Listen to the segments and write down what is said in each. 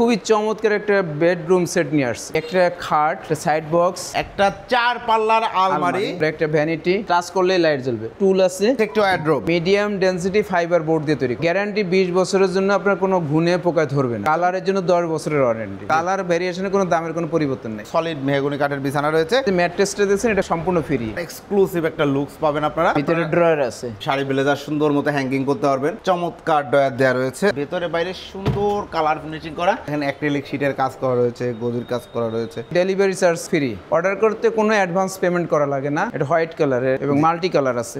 খুবই চমৎকার একটা বেডরুম সেট নিয়ে আসছে। একটা খাট, একটা সাইড বক্স, একটা 4 পাল্লার আলমারি, একটা ভ্যানিটি, টাচ করলে লাইট জ্বলবে, টুল আছে, একটা wardrobe, medium density fibre board দিয়ে তৈরি। গ্যারান্টি 20 বছরের জন্য, আপনার কোনো ঘুনে পোকায় ধরবে না। কালারের জন্য 10 বছরের ওয়ারেন্টি। কালার ভেরিয়েশনে কোনো দামের কোনো পরিবর্তন নেই। সলিড মেহগনি কাঠের বিছানা রয়েছে। ম্যাট্রেসটা দিয়েছেন, এটা সম্পূর্ণ ফ্রি। এক্সক্লুসিভ একটা লুকস পাবেন আপনারা। ভিতরে ড্রয়ার আছে, শাড়ি ব্লেজার সুন্দর মতো হ্যাঙ্গিং করতে পারবেন। চমৎকার ড্রয়ার দেওয়া রয়েছে, ভেতরে বাইরে সুন্দর কালার ফিনিশিং করা। এখানে অ্যাক্রিলিক শীটের কাজ করা রয়েছে, গদির কাজ করা রয়েছে। Delivery charge free. অর্ডার করতে কোনো অ্যাডভান্স পেমেন্ট করা লাগে না। এটা হোয়াইট কালারের এবং মাল্টি কালার আছে।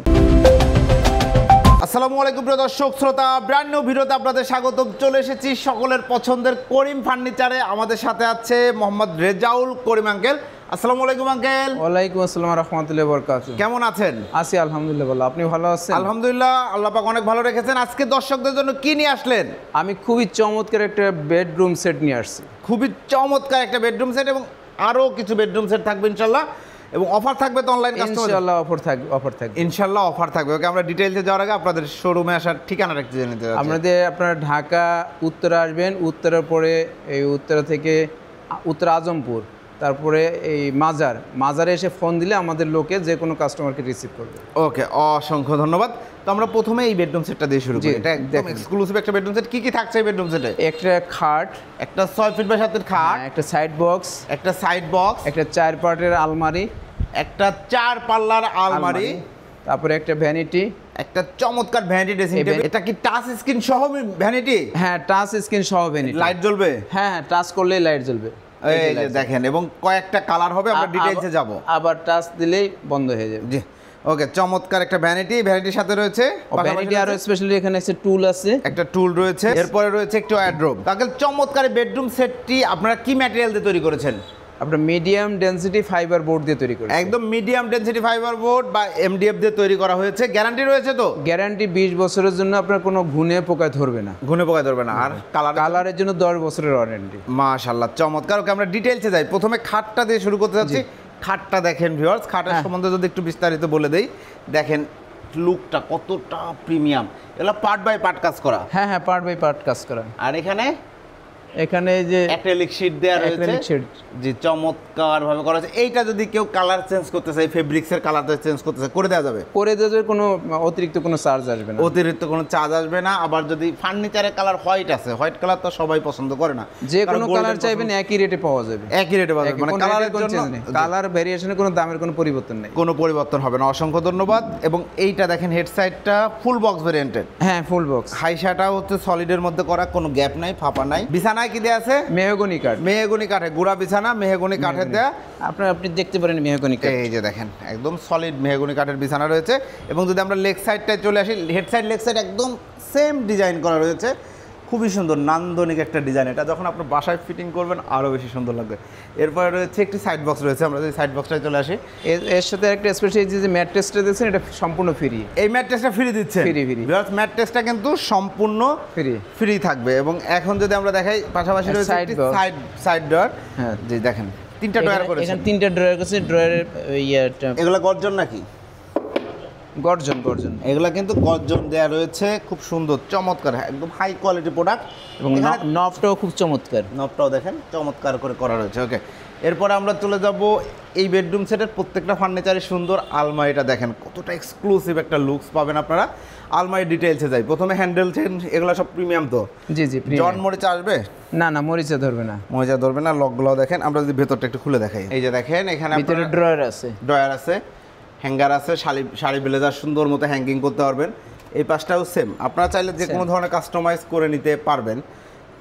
আসসালামু আলাইকুম প্রিয় দর্শক শ্রোতা, ব্র্যান্ড নিউ ভিডিওতে আপনাদের স্বাগতম। চলে এসেছি সকলের পছন্দের করিম ফার্নিচারে। আমাদের সাথে আছে মোহাম্মদ রেজাউল করিম আঙ্কেল। আসসালামু আলাইকুম আঙ্কেল। ওয়ালাইকুম আসসালাম রাহমাতুল্লাহি ওয়া বারাকাতুহু। কেমন আছেন? আছি আলহামদুলিল্লাহ ভালো। আপনি ভালো আছেন? আলহামদুলিল্লাহ, আল্লাহ পাক অনেক ভালো রেখেছেন। আজকে দর্শকদের জন্য কি নিয়ে আসলেন? আমি খুবই চমৎকার একটা বেডরুম সেট নিয়ে আসছি। খুবই চমৎকার একটা বেডরুম সেট এবং আরো কিছু বেডরুম সেট থাকবে ইনশাআল্লাহ, এবং অফার থাকবে তো অনলাইন কাস্টমার। ইনশাআল্লাহ অফার থাকবে ইনশাআল্লাহ অফার থাকবে। ওকে, আমরা ডিটেইলসে যাওয়ার আগে আপনাদের শোরুমে আসার ঠিকানাটা একটু জেনে নিতে চাই। আপনারা ঢাকা উত্তরা আসবেন, উত্তরার পরে এই উত্তরা থেকে উত্তর আজমপুর, তারপরে এই মাজারে এসে ফোন দিলে আমাদের লোকে যে কোনো কাস্টমারকে রিসিভ করবে। ওকে, অসংখ্য ধন্যবাদ। তো আমরা প্রথমে এই বেডরুম সেটটা দিয়ে শুরু করি। এটা একদম এক্সক্লুসিভ একটা বেডরুম সেট। কি কি থাকছে এই বেডরুম সেটে? একটা খাট, একটা 6 ফিট বাই 7 ফিট খাট, একটা সাইড বক্স, একটা সাইড বক্স, একটা 4 পার্টের আলমারি, একটা 4 পাল্লার আলমারি, তারপরে একটা ভ্যানিটি, একটা চমৎকার ভ্যানিটি ড্রেসিং টেবিল। এটা কি টাচ স্ক্রিন সহ ভ্যানিটি? হ্যাঁ, টাচ স্ক্রিন সহ ভ্যানিটি। লাইট জ্বলবে? হ্যাঁ, টাচ করলেই লাইট জ্বলবে। এই যে দেখেন, এবং কয়েকটা কালার হবে, আমরা ডিটেইলসে যাব। আবার টাচ দিলেই বন্ধ হয়ে যাবে। জি, ওকে, চমৎকার একটা ভ্যানিটির সাথে রয়েছে ভ্যানিটি, আর স্পেশালি এখানে একটা টুল আছে, একটা টুল রয়েছে, এরপরে রয়েছে একটা ওয়ার্ড্রোব। তাহলে চমৎকার বেডরুম সেটটি আপনারা কি ম্যাটেরিয়াল দিয়ে তৈরি করেছেন? আপনার মিডিয়াম ডেনসিটি ফাইবার বোর্ড দিয়ে তৈরি করেছি। একদম মিডিয়াম ডেনসিটি ফাইবার বোর্ড বা এমডিএফ দিয়ে তৈরি করা হয়েছে। গ্যারান্টি রয়েছে তো? গ্যারান্টি 20 বছরের জন্য, আপনার কোনো ঘুনে পোকায় ধরবে না। ঘুনে পোকায় ধরবে না। আর কালারের জন্য 10 বছরের ওয়ারেন্টি। মাশাআল্লাহ, চমৎকার। ওকে, আমরা ডিটেইলসে যাই। প্রথমে খাটটা দিয়ে শুরু করতে যাচ্ছি। খাটটা দেখেন ভিউয়ার্স, খাটের সম্বন্ধে যদি একটু বিস্তারিত বলে দেই। দেখেন লুকটা কতটা প্রিমিয়াম। এগুলো পার্ট বাই পার্ট কাজ করা। হ্যাঁ, পার্ট বাই পার্ট কাজ করা। আর এখানে যে অ্যাক্রিলিক শীট দেওয়া রয়েছে, জি, চমৎকার ভাবে করা আছে। এইটা যদি কেউ কালার চেঞ্জ করতে চায়, ফেব্রিক্সের কালারটা চেঞ্জ করতে চায়, করে দেওয়া যাবে? করে দেওয়া যাবে, কোনো অতিরিক্ত কোনো চার্জ আসবে না। অতিরিক্ত কোনো চার্জ আসবে না। আবার যদি ফার্নিচারের কালার হোয়াইট আছে, হোয়াইট কালার তো সবাই পছন্দ করে না, যে কোনো কালার চাইবেন একই রেটে পাওয়া যাবে। একই রেটে পাওয়া যাবে, মানে কালারের জন্য কালার ভেরিয়েশনে কোনো দামের কোনো পরিবর্তন নেই। কোনো পরিবর্তন হবে না। অসংখ্য ধন্যবাদ। এবং এইটা দেখেন, হেড সাইডটা ফুল বক্স ভেরিয়েন্টের। হ্যাঁ, ফুল বক্স। হাইসাটা হচ্ছে সলিডের মধ্যে করা, কোনো গ্যাপ নাই, ফাঁপা নাই। বিছানায় কি দেয়া আছে? মেহগনি কাঠ। মেহগনি কাঠে গুড়া বিছানা, মেহগনি কাঠের দেয়া। আপনি দেখতে পারেন মেহগনি কাঠ। এই যে দেখেন, একদম সলিড মেহগনি কাঠের বিছানা রয়েছে। এবং যদি আমরা লেগ সাইডটায় চলে আসি, হেড সাইড লেগ সাইড একদম সেম ডিজাইন করা রয়েছে। খুবই সুন্দর নান্দনিক একটা ডিজাইন। এটা যখন আপনার বাসায় ফিটিং করবেন আরও বেশি সুন্দর লাগবে। এরপরে রয়েছে একটি সাইড বক্স রয়েছে। আমরা যদি সাইড বক্সটায় চলে আসি, এর সাথে একটা স্পেশাল যে ম্যাট্রেসটা দিয়েছেন, এটা সম্পূর্ণ ফ্রি। এই ম্যাট্রেসটা ফ্রি দিচ্ছে? ফ্রি। ম্যাট্রেসটা কিন্তু সম্পূর্ণ ফ্রি থাকবে। এবং এখন যদি আমরা দেখাই, পাশাপাশি রয়েছে সাইড ড্রয়ার। হ্যাঁ, জি দেখেন, 3টা ড্রয়ার করেছে। এখানে 3টা ড্রয়ার আছে। ড্রয়ারের ইয়েটা, এগুলো গর্জন নাকি? গর্জন। এগুলা কিন্তু গর্জন দেয়া রয়েছে, খুব সুন্দর চমৎকার, একদম হাই কোয়ালিটি প্রোডাক্ট। এবং নবটাও খুব চমৎকার। নবটাও দেখেন চমৎকার করে করা রয়েছে। ওকে, এরপরে আমরা চলে যাব এই বেডরুম সেটের প্রত্যেকটা ফার্নিচারে সুন্দর আলমারিটা দেখেন, কতটা এক্সক্লুসিভ একটা লুকস পাবেন আপনারা। আলমারি ডিটেইলসে যাই। প্রথমে হ্যান্ডেল চেন, এগুলো সব প্রিমিয়াম তো? জি, জন মরিচা আসবে না? মরিচা ধরবে না। মরিচা ধরবে না। লকগুলো দেখেন, আমরা যদি ভেতরটা একটু খুলে দেখাই। এই যে দেখেন, এখানে ভিতরে ড্রয়ার আছে, হ্যাঙ্গার আছে, শাড়ি ব্লেজার সুন্দর মতো হ্যাঙ্গিং করতে পারবেন। এই পাশটাও সেম, আপনারা চাইলে যে কোনো ধরনের কাস্টমাইজ করে নিতে পারবেন।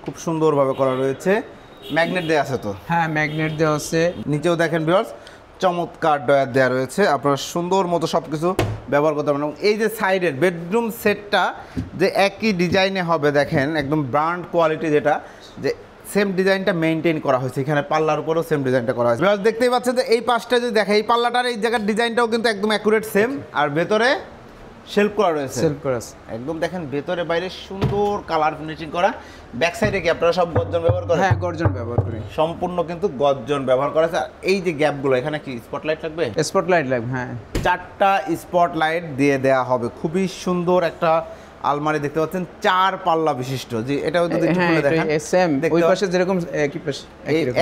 খুব সুন্দরভাবে করা রয়েছে। ম্যাগনেট দেওয়া আছে তো? হ্যাঁ, ম্যাগনেট দেওয়া আছে। নিচেও দেখেন ভিউয়ার্স, চমৎকার ড্রয়ার দেওয়া রয়েছে। আপনারা সুন্দর মতো সব কিছু ব্যবহার করতে পারবেন। এই যে সাইডের বেডরুম সেটটা যে একই ডিজাইনে হবে, দেখেন একদম ব্র্যান্ড কোয়ালিটি, যেটা যে সেম ডিজাইনটা মেনটেন করা হয়েছে। এখানে পাল্লার উপরেও সেম ডিজাইনটা করা হয়েছে। দেখতেই পাচ্ছেন যে এই পাশটা যদি দেখে, এই পাল্লাটার এই জায়গার ডিজাইনটাও কিন্তু একদম অ্যাকুরেট সেম। আর ভেতরে শেলফ করা রয়েছে, একদম দেখেন ভেতরে বাইরে সুন্দর কালার ফিনিশিং করা। ব্যাক সাইডে কি আপনারা সব গর্জন ব্যবহার করেন? হ্যাঁ, গর্জন ব্যবহার করি। সম্পূর্ণ কিন্তু গর্জন ব্যবহার করা আছে। এই যে গ্যাপগুলো, এখানে কি স্পটলাইট লাগবে? স্পটলাইট লাগবে, হ্যাঁ। 4টা স্পটলাইট দিয়ে দেয়া হবে। খুবই সুন্দর একটা আলমারি দেখতে পাচ্ছেন 4 পাল্লা বিশিষ্ট। জি, এটাও যদি একটু হ্যাঁ খুলে দেখেন সেম দেখতে ওই পাশে যেরকম একই পাশে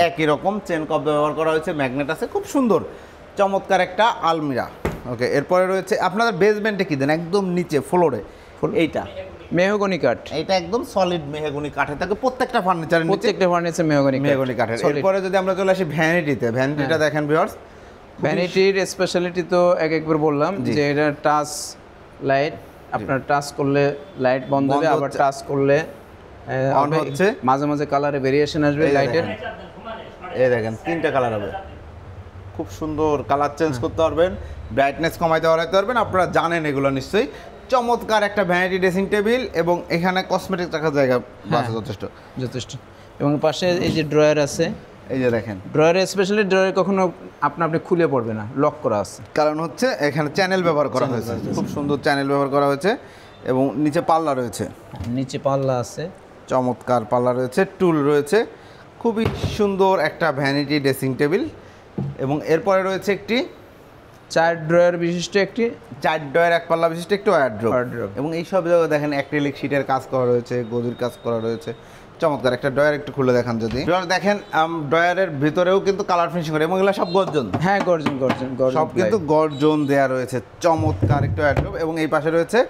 একই রকম চেন কপ ব্যবহার করা হয়েছে, ম্যাগনেট আছে, খুব সুন্দর চমৎকার একটা আলমিরা। ওকে, এরপরে রয়েছে আপনাদের বেসমেন্টে কি দেন একদম নিচে ফ্লোরে এইটা মেহগনি কাঠ, এটা একদম সলিড মেহগনি কাঠে থাকে প্রত্যেকটা ফার্নিচারের নিচে, প্রত্যেকটা ফার্নিচার মেহগনি কাঠের। এরপরে যদি আমরা চলে আসি ভ্যানিটিটা দেখেন ভিউয়ার্স, ভ্যানিটির স্পেশালিটি তো একবার বললাম যে এটা টাচ লাইট, আপনার টাচ করলে লাইট বন্ধ হবে, আবার টাচ করলে অন হচ্ছে, মাঝে মাঝে কালারে ভেরিয়েশন আসবে লাইটের। এই দেখেন 3টা কালার হবে, খুব সুন্দর কালার চেঞ্জ করতে পারবেন, ব্রাইটনেস কমাইতে বাড়াইতে পারবেন, আপনারা জানেন এগুলো নিশ্চয়ই। চমৎকার একটা ভ্যানিটি ড্রেসিং টেবিল এবং এখানে কসমেটিক রাখার জায়গা আছে যথেষ্ট। এবং পাশে এই যে ড্রয়ার আছে, এই যে দেখেন ড্রয়ারে স্পেশালি ড্রয়ার কখনো আপনি খুলে পড়বে না, লক করা আছে, কারণ হচ্ছে এখানে চ্যানেল ব্যবহার করা হয়েছে, খুব সুন্দর চ্যানেল ব্যবহার করা হয়েছে এবং নিচে পাল্লা রয়েছে, নিচে পাল্লা আছে, চমৎকার পাল্লা রয়েছে, টুল রয়েছে, খুবই সুন্দর একটা ভ্যানিটি ড্রেসিং টেবিল। এবং এরপরে রয়েছে একটি 4 ড্রয়ার বিশিষ্ট একটি 4 ড্রয়ার 1 পাল্লা বিশিষ্ট একটি ওয়ারড্রোব। এবং এই সব জায়গায় দেখেন অ্যাক্রিলিক শীটের কাজ করা রয়েছে, গদির কাজ করা রয়েছে, চমৎকার একটা ড্রয়ার একটু খুলে দেখান যদি। দেখেন ড্রয়ারের ভিতরেও কিন্তু কালার ফিনিশিং করে এবং এগুলো সব গর্জন, হ্যাঁ গর্জন সব কিন্তু গর্জন দেয়া রয়েছে, চমৎকার একটা ওয়ারড্রোব। এবং এই পাশে রয়েছে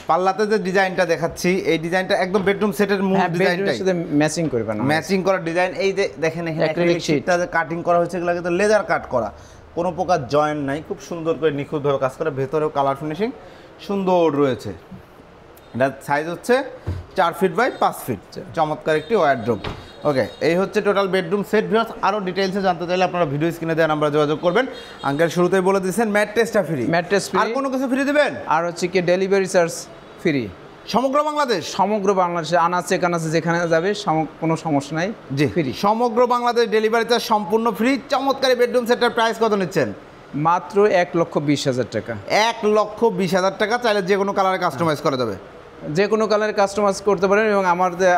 পাল্লাতে যে ডিজাইনটা দেখাচ্ছি, এই ডিজাইনটা একদম বেডরুম সেটের মূল ডিজাইনটাই সাথে ম্যাচিং করবে না, ম্যাচিং করা ডিজাইন। এই যে দেখেন এখানে অ্যাক্রিলিক শীটটা যে কাটিং করা হয়েছে, এগুলো কিন্তু লেজার কাট করা, কোনো প্রকার জয়েন্ট নাই, খুব সুন্দর করে নিখুঁতভাবে কাজ করা, ভেতরেও কালার ফিনিশিং সুন্দর রয়েছে। এটা সাইজ হচ্ছে 4 ফিট বাই 5 ফিট, চমৎকার একটি ওয়ারড্রোব। ওকে, এই হচ্ছে টোটাল বেডরুম সেট। ভিউয়ার্স আরও ডিটেইলসে জানতে চাইলে আপনারা ভিডিও স্ক্রিনে দেওয়া নাম্বারে যোগাযোগ করবেন। আঙ্কেল শুরুতেই বলে দিয়েছেন ম্যাট্রেসটা ফ্রি, আর কোনো কিছু ফ্রি দিবেন? আর হচ্ছে কি ডেলিভারি চার্জ ফ্রি সমগ্র বাংলাদেশে আনাচে কানাচে যেখানে যাবে কোনো সমস্যা নাই, জি ফ্রি, সমগ্র বাংলাদেশ ডেলিভারি চার্জ সম্পূর্ণ ফ্রি। চমৎকার বেডরুম সেটের প্রাইস কত নিচ্ছেন? মাত্র 1,20,000 টাকা। 1,20,000 টাকা, চাইলে যে কোনো কালারে কাস্টমাইজ করা যাবে, যে কোনো কালারে কাস্টমাইজ করতে পারেন। এবং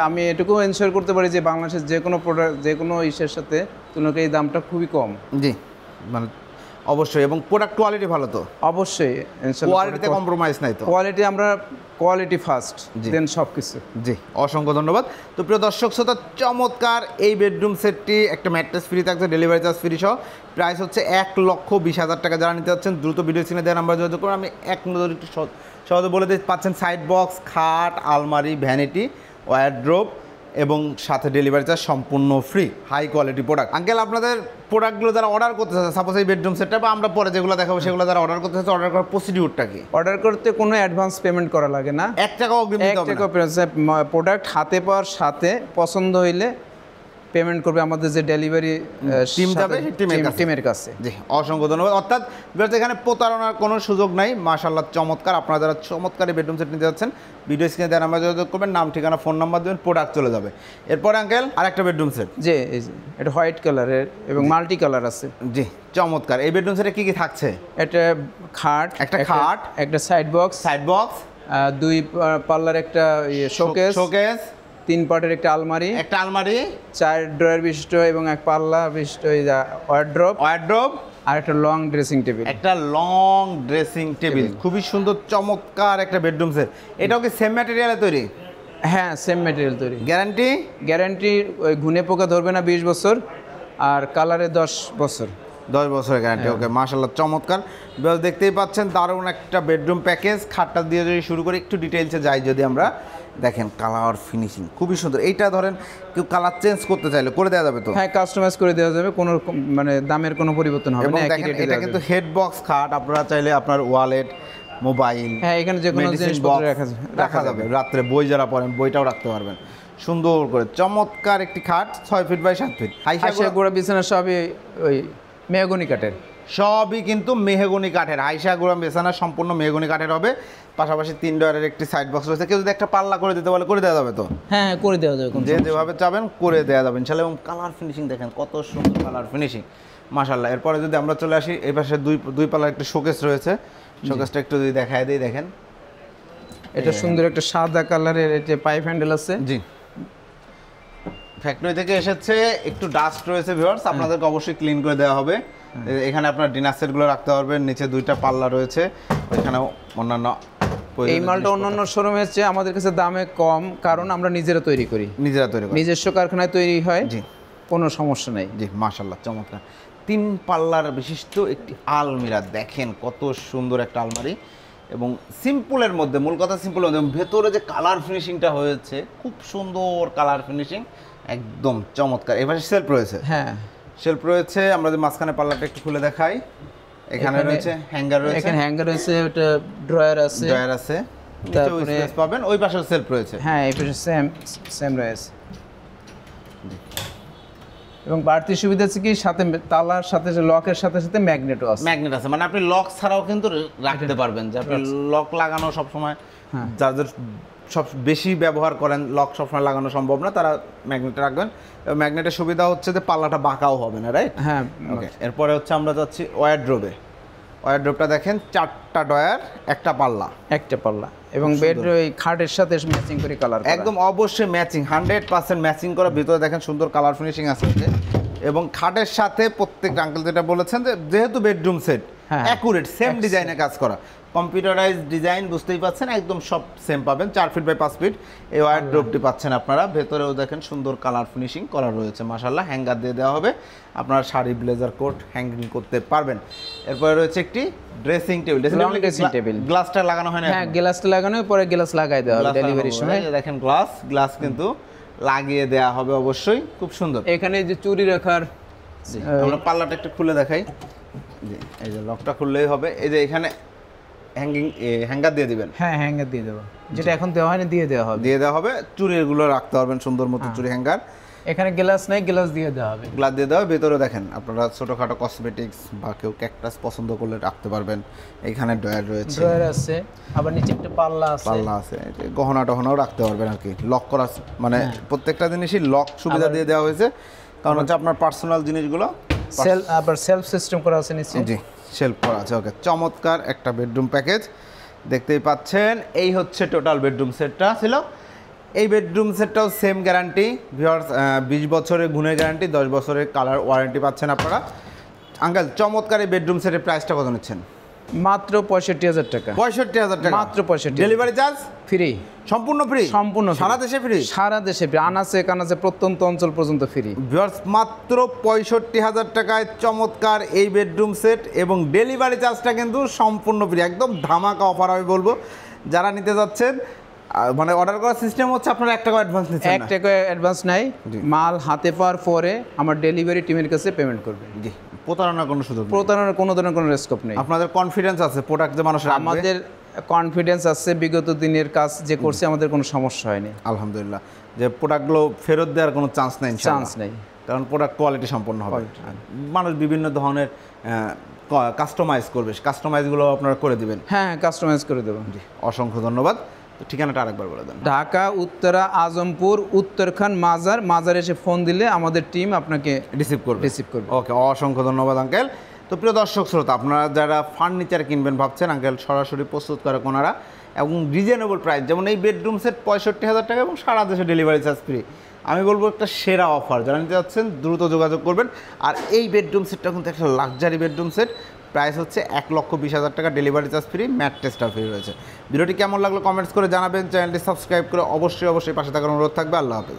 আমি এটুকু এনশিওর করতে পারি যে বাংলাদেশের যে কোনো প্রোডাক্ট যে কোনো ইসের সাথে তুলনায় এই দামটা খুবই কম। জি মানে অবশ্যই, এবং প্রোডাক্ট কোয়ালিটি ভালো তো? অবশ্যই, কোয়ালিটিতে কম্প্রোমাইজ নাই তো? কোয়ালিটি ফার্স্ট, দেন সব কিছু। জি, অসংখ্য ধন্যবাদ। তো প্রিয় দর্শক শ্রোতা, চমৎকার এই বেডরুম সেটটি একটা ম্যাট্রেস ফ্রি থাকছে, ডেলিভারি চার্জ ফ্রি সহ, প্রাইস হচ্ছে 1,20,000 টাকা। যারা নিতে যাচ্ছেন দ্রুত ভিডিও স্ক্রিনে দেওয়া নাম্বার যোগাযোগ করুন। আমি এক নজর একটু সহজে বলে দিতে পাচ্ছেন, সাইড বক্স, খাট, আলমারি, ভ্যানিটি, ওয়ারড্রোব এবং সাথে ডেলিভারি চার্জ সম্পূর্ণ free, high quality product. Uncle আপনাদের প্রোডাক্টগুলো যারা অর্ডার করতে চাচ্ছে, সাপোজ এই বেডরুম সেটটা বা আমরা পরে যেগুলো দেখাবো সেগুলো যারা অর্ডার করতে চাচ্ছে, অর্ডার করার প্রসিডিউরটা কি? অর্ডার করতে কোনো অ্যাডভান্স পেমেন্ট করা লাগে না, 1 টাকাও অগ্রিম দিতে হবে না। প্রোডাক্ট হাতে পাওয়ার সাথে পছন্দ হইলে পেমেন্ট করবে আমাদের যে ডেলিভারি টিম যাবে টিমের কাছে। জি, অসংখ্য ধন্যবাদ। অর্থাৎ এখানে প্রতারণার কোনো সুযোগ নাই। মাশাআল্লাহ চমৎকার। আপনারা যারা চমৎকার বেডরুম সেট নিতে যাচ্ছেন, ভিডিও স্ক্রিনে দেওয়া নাম্বার যোগাযোগ করবেন, নাম ঠিকানা ফোন নাম্বার দেবেন, প্রোডাক্ট চলে যাবে। এরপর আঙ্কেল আরেকটা বেডরুম সেট, জি এটা হোয়াইট কালারের এবং মাল্টি কালার আছে। জি, চমৎকার। এই বেডরুম সেটে কি কি থাকছে? একটা খাট, একটা সাইড বক্স, 2 পাল্লার একটা শোকেস, 3 পার্টের একটা আলমারি, 4 ড্রয়ার বিশিষ্ট এবং 1 পাল্লা বিশিষ্ট ওয়ারড্রোব, আর একটা লং ড্রেসিং টেবিল। খুবই সুন্দর চমৎকার একটা বেডরুম সেট। এটাও কি সেম ম্যাটেরিয়ালে তৈরি? হ্যাঁ, সেম ম্যাটেরিয়াল তৈরি। গ্যারান্টি ওই ঘুনে পোকা ধরবে না 20 বছর, আর কালারে 10 বছর। 10 বছরের গ্যারান্টি। ওকে, মাশাআল্লাহ চমৎকার। দেখতেই পাচ্ছেন দারুণ একটা বেডরুম প্যাকেজ। খাটটা দিয়ে যদি শুরু করে একটু ডিটেইলসে যাই, যদি আমরা দেখেন কালার ফিনিশিং খুবই সুন্দর। এইটা ধরেন কেউ কালার চেঞ্জ করতে চাইলে করে দেওয়া যাবে তো? হ্যাঁ, কাস্টমাইজ করে দেওয়া যাবে, কোনো মানে দামের কোনো পরিবর্তন হবে না। এটা কিন্তু হেড বক্স খাট, আপনারা চাইলে আপনার ওয়ালেট, মোবাইল, হ্যাঁ এখানে যে কোনো জিনিসপত্র রাখা যাবে। রাত্রে বই যারা পড়েন বইটাও রাখতে পারবেন সুন্দর করে। চমৎকার একটি খাট, 6 ফিট বাই 7 ফিট। হাইসা গোড়া বিছানা সবই ওই মেহগনি কাঠের, সবই কিন্তু মেহগনি কাঠের। হাইসা গোড়া বিছানা সম্পূর্ণ মেহগনি কাঠের হবে। পাশাপাশি 3 ডয়ারের একটি সাইড বক্স রয়েছে। কেউ যদি একটা পাল্লা করে দিতে বলে করে দেওয়া যাবে তো? হ্যাঁ, করে দেওয়া যাবে, যেভাবে চাবেন করে দেওয়া যাবে ইনশাআল্লাহ। এবং কালার ফিনিশিং দেখেন কত সুন্দর কালার ফিনিশিং, মাশাআল্লাহ। এরপরে যদি আমরা চলে আসি, এই পাশে দুই পাল্লার একটা শোকেস রয়েছে। শোকেসটা একটু যদি দেখায় দিই, দেখেন এটা সুন্দর একটা সাদা কালারের এটা পাইপ হ্যান্ডেল আছে। জি, ফ্যাক্টরি থেকে এসেছে, একটু ডাস্ট রয়েছে ভিউয়ার্স, আপনাদেরকে অবশ্যই ক্লিন করে দেওয়া হবে। এখানে আপনার ডিনার সেটগুলো রাখতে পারবেন। নিচে 2টা পাল্লা রয়েছে, এখানে অন্যান্য এই মালটা অন্যান্য শোরুমের চেয়ে আমাদের কাছে দামে কম, কারণ আমরা নিজেরা তৈরি করি, নিজস্ব কারখানায় তৈরি হয়। জি, কোনো সমস্যা নেই। জি, মাশাআল্লাহ, চমৎকার। 3 পাল্লার বিশিষ্ট একটি আলমিরা, দেখেন কত সুন্দর একটা আলমারি, এবং সিম্পলের মধ্যে, মূল কথা সিম্পলের মধ্যে, ভেতরে যে কালার ফিনিশিংটা হয়েছে খুব সুন্দর কালার ফিনিশিং, একদম চমৎকার। এবার শেলফ রয়েছে, হ্যাঁ শেলফ রয়েছে। আমরা যে মাঝখানে পাল্লাটা একটু খুলে দেখাই, এখানে রয়েছে হ্যাঙ্গার রয়েছে, এখানে হ্যাঙ্গার রয়েছে, ওটা ড্রয়ার আছে, তারপরে স্পেস পাবেন। ওই পাশে সেলফ রয়েছে, হ্যাঁ এই পাশে সেম রয়েছে। এবং বাড়তি সুবিধা আছে কি, সাথে তালার সাথে লকের সাথে সাথে ম্যাগনেটও আছে। ম্যাগনেট আছে, মানে আপনি লক ছাড়াও কিন্তু রাখতে পারবেন, যে আপনি লক লাগানো সবসময়, যাদের সব বেশি ব্যবহার করেন লক সবসময় লাগানো সম্ভব না, তারা ম্যাগনেটে রাখবেন। ম্যাগনেটের সুবিধা হচ্ছে যে পাল্লাটা বাঁকাও হবে না, রাইট? হ্যাঁ, ওকে। এরপরে হচ্ছে আমরা যাচ্ছি ওয়ারড্রোবে। ওয়ারড্রোবটা দেখেন 4টা ডয়ার, একটা পাল্লা, এবং বেড ওই খাটের সাথে ম্যাচিং করে কালার, একদম অবশ্যই ম্যাচিং, 100% ম্যাচিং করা। ভিতরে দেখেন সুন্দর কালার ফিনিশিং আছে, এবং খাটের সাথে প্রত্যেকটা আঙ্কেল যেটা বলেছেন যে যেহেতু বেডরুম সেট, অ্যাকুরেট সেম ডিজাইনে কাজ করা, কম্পিউটারাইজ ডিজাইন, বুঝতেই পাচ্ছেন, একদম সব সেম পাবেন। 4 ফিট বাই 5 ফিট এই ওয়ারড্রোবটি পাচ্ছেন আপনারা। ভেতরেও দেখেন সুন্দর কালার ফিনিশিং করা রয়েছে, মাশাআল্লাহ। হ্যাঙ্গার দিয়ে দেওয়া হবে, আপনার শাড়ি, ব্লেজার, কোট হ্যাঙ্গিং করতে পারবেন। এরপরে রয়েছে একটি ড্রেসিং টেবিল, গ্লাসটা লাগানো হয় না? হ্যাঁ, গ্লাসটা লাগানো, পরে গ্লাস লাগাই দেওয়া হবে ডেলিভারির সময়। দেখেন গ্লাস কিন্তু লাগিয়ে দেওয়া হবে অবশ্যই, খুব সুন্দর। এখানে যে চুরি রাখার, আমরা পাল্লাটা একটু খুলে দেখাই, জি, এই যে লকটা খুললেই হবে। এই যে এখানে হ্যাঙ্গার দিয়ে দিবেন, হ্যাঁ হ্যাঙ্গার দিয়ে দেবো, যেটা এখন দেওয়া হয়নি দিয়ে দেওয়া হবে। চুরিগুলো রাখতে পারবেন সুন্দর মতো, চুরি হ্যাঙ্গার। এখানে গ্লাস নাই, গ্লাস দিয়ে দেওয়া হবে, গ্লাস দিয়ে দেওয়া। ভেতরে দেখেন আপনারা ছোটখাটো কসমেটিক্স বা কেউ ক্যাকটাস পছন্দ করলে রাখতে পারবেন। এখানে ড্রয়ার রয়েছে, আবার নিচে একটা পাল্লা আছে, গহনা টহনাও রাখতে পারবেন আর কি। লক করা, মানে প্রত্যেকটা জিনিসই লক সুবিধা দিয়ে দেওয়া হয়েছে, কারণ হচ্ছে আপনার পার্সোনাল জিনিসগুলো সেলফ সিস্টেম করা আছে নিচে। জি, শেলফ করা আছে। ওকে, চমৎকার একটা বেডরুম প্যাকেজ দেখতেই পাচ্ছেন। এই হচ্ছে টোটাল বেডরুম সেটটা ছিল। এই বেডরুম সেটটাও সেম গ্যারান্টি ভিউয়ার্স, 20 বছরের গুণের গ্যারান্টি, 10 বছরের কালার ওয়ারেন্টি পাচ্ছেন আপনারা। আঙ্কেল, চমৎকার এই বেডরুম সেটের প্রাইসটা কত নিচ্ছেন? মাত্র 65,000 টাকা। 65,000 টাকা, মাত্র 65। ডেলিভারি চার্জ ফ্রি, সম্পূর্ণ ফ্রি, সারা দেশে ফ্রি, সারা দেশে ফ্রি, আনাচে কানাচে প্রত্যন্ত অঞ্চল পর্যন্ত ফ্রি। ভিউয়ার্স, মাত্র 65,000 টাকায় চমৎকার এই বেডরুম সেট, এবং ডেলিভারি চার্জটা কিন্তু সম্পূর্ণ ফ্রি, একদম ধামাকা অফার আমি বলবো। যারা নিতে যাচ্ছেন, মানে অর্ডার করার সিস্টেম হচ্ছে আপনারা 1 টাকা অ্যাডভান্স নিচ্ছেন, 1 টাকা অ্যাডভান্স নাই, মাল হাতে পাওয়ার পরে আমার ডেলিভারি টিমের কাছে পেমেন্ট করবে। জি, প্রতারণার কোনো সুযোগ নেই, প্রতারণার কোনো ধরনের কোনো রিস্ক নেই। আপনাদের কনফিডেন্স আছে প্রোডাক্ট যে মানুষ রাখবে? আমাদের কনফিডেন্স আছে, বিগত দিনের কাজ যে করছে আমাদের কোনো সমস্যা হয়নি আলহামদুলিল্লাহ। যে প্রোডাক্টগুলো ফেরত দেওয়ার কোনো চান্স নেই, কারণ প্রোডাক্ট কোয়ালিটি সম্পন্ন হবে। মানুষ বিভিন্ন ধরনের কাস্টমাইজ করবে, কাস্টমাইজগুলো আপনারা করে দিবেন? হ্যাঁ, কাস্টমাইজ করে দেবো। জি, অসংখ্য ধন্যবাদ। তো ঠিকানাটা আরেকবার বলে দেন। ঢাকা উত্তরা আজমপুর উত্তরখান মাজার এসে ফোন দিলে আমাদের টিম আপনাকে রিসিভ করবে। ওকে, অসংখ্য ধন্যবাদ আঙ্কেল। তো প্রিয় দর্শক শ্রোতা, আপনারা যারা ফার্নিচার কিনবেন ভাবছেন, আঙ্কেল সরাসরি প্রস্তুত করে কোনারা, এবং রিজনেবল প্রাইস, যেমন এই বেডরুম সেট 65,000 টাকা এবং সারা দেশে ডেলিভারি চার্জ ফ্রি। আমি বলবো একটা সেরা অফার, যারা নিতে যাচ্ছেন দ্রুত যোগাযোগ করবেন। আর এই বেডরুম সেটটা কিন্তু একটা লাক্সারি বেডরুম সেট, প্রাইস হচ্ছে 1,20,000 টাকা, ডেলিভারি চার্জ ফ্রি, ম্যাট্রেসটা ফ্রি রয়েছে। ভিডিওটি কেমন লাগলো কমেন্টস করে জানাবেন, চ্যানেলটি সাবস্ক্রাইব করে অবশ্যই পাশে থাকার অনুরোধ থাকবে। আল্লাহ হাফেজ।